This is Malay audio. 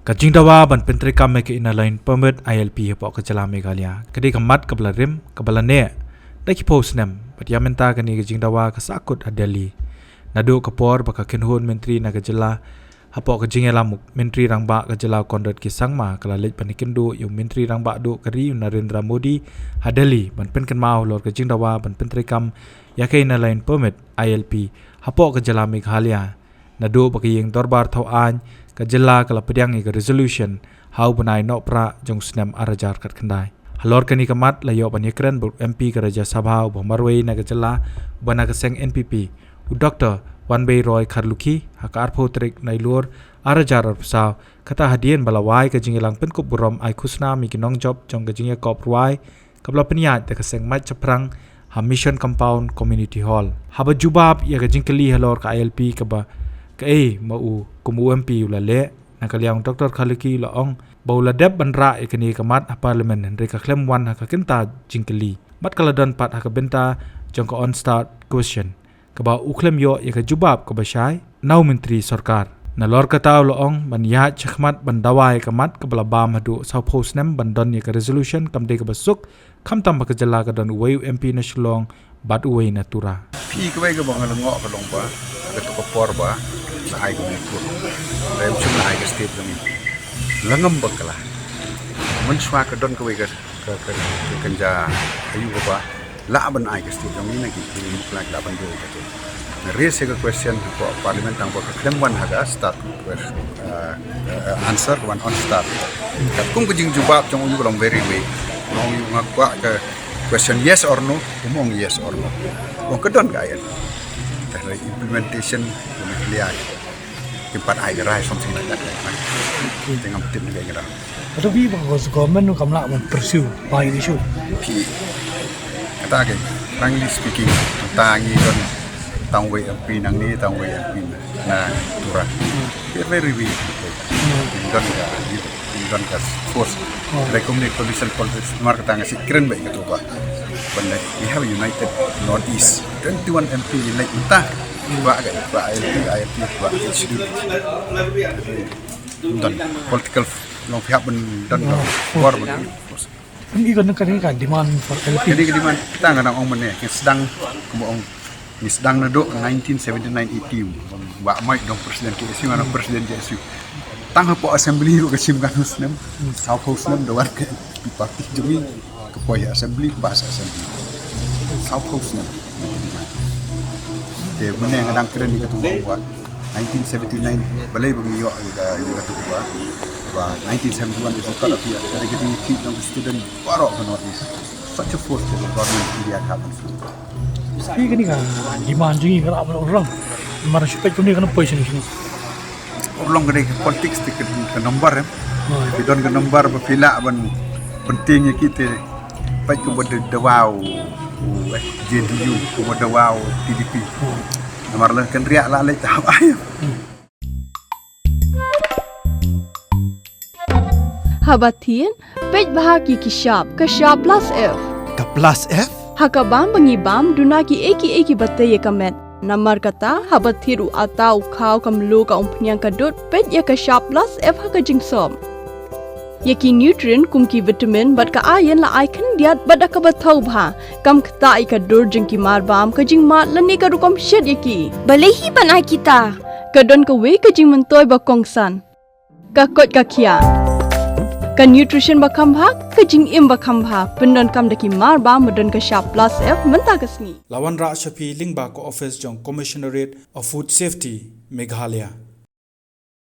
Kajing dawa ban pentri kam ke inalain permit ILP hepok ke Jalan Meghalaya. Kadi kamat kebala rim, kebala ne. Daki po Snem, bat yamenta kani kajing dawa kesakut adali. Nadu kapor baka kenhun menteri naga jela. Hapok kajing elamuk menteri rangba ke jela kondot kisang ma kala lej panikindu yung menteri rangba du kari Narendra Modi hadali ban penken mau lor kajing dawa ban pentri kam yake inalain permit ILP hapok ke Jalan Meghalaya. Nadu baki yung dorbar tau an kajela kala pediang ke resolution hau benai nok pra jong Snem arajar kat kendai. Halor kani kamat layo banyakren buk MP ke Raja Sabha ubah marway na kajela bana keseng NPP u Dr. Wanbei Roy Kharlukhi haka arpo trik nailur arajar arpsaw kata hadian balawai ke jingilang penkup burom ai kusna mikinong job jong ke jingya kop ruai kabla peniat de keseng mat ceprang ha mission compound community hall. Haba jubab ya ke jingkeli halor ke ILP keba ke mau kumu MP ulale nakaliang Dr. Kharlukhi laong baula deb bandra ikani kamat parlimen Henry ka klem wan haka kenta jingkeli mat kaladon pat haka benta jong ka on start question kaba uklem yo ya ka jubab ka basyai nau menteri sarkar nalor ka taw laong banya chakmat bandawai kamat kabala bam hadu sau post nem bandon ya ka resolution kamde ka basuk kamtam ka jala ka don uway MP na Shillong bat uway natura pi ka bay ka bang ngok ka long ba ka to ka por ba sa ay ko ni ko rem chum na ay ka state kami langam bagala man swa ka don ka bay ka kanja ayu ko ba laban ay ka state kami na ki plak laban do ka to raise ka question ko parliament ang ko claim one haga start answer one on start kung ko jing jubab jong yu long very way long yu ngakwa ka question yes or no umong yes or no kung kedon ka ayan the implementation ko clear tempat ai rai something like that tengah tim ni kira atau bi because government no kamla men pursue by issue pi kata ke frankly speaking tangi don tangwe MP nang ni tangwe MP na tura very weak don ka force recommend coalition politics mar kata ngasi keren baik itu ba benda we have united northeast 21 MP like entah ba ILP ba issue don political long pihak dan war bagi ini kan demand for ILP jadi demand kita ngan ong men yang sedang kemuong ni sedang naduk 1979-80 ba mai dong presiden KSU mana presiden KSU tang hapo assembly ro kasim kan Snem South House Snem doan ke parti jumi ke poi assembly bahasa assembly South House Snem de mene ngadang keren ni ketua buat 1979 balai bagi yo juga ketua ba 1971 itu kalau dia dari kita keep dong student barok kan such a force to the government India happens ini kan demand jingi kalau orang mara supaya kuni kan position ni orang gede politik sedikit ke nomor kita ke nomor berpila ban pentingnya kita baik kepada dawau JDU kepada dawau TDP nomor lah kan riak lah lek tahap ayam Habatin pej bahagi kishap plus F ka plus F hakabam bangibam dunaki eki batay kamet namar kata habathiru atau khaw kamlu ka umpnyang kadut pej ya ka sharp plus F haka jingsom yaki nutrient kumki vitamin bat ka ayan la icon diat bada ka bathau bha kam kta i ka dur jingki mar bam ka jing ma lani ka rukom shed yaki balehi banai kita kadon ka we ka jing mentoy ba kongsan ka kot ka khia ka nutrition bakam bha ka jing im bakam bha pendon kam daki mar ba modon ka sharp plus F menta kasni lawan ra shapi lingba ko office jong commissionerate of food safety Meghalaya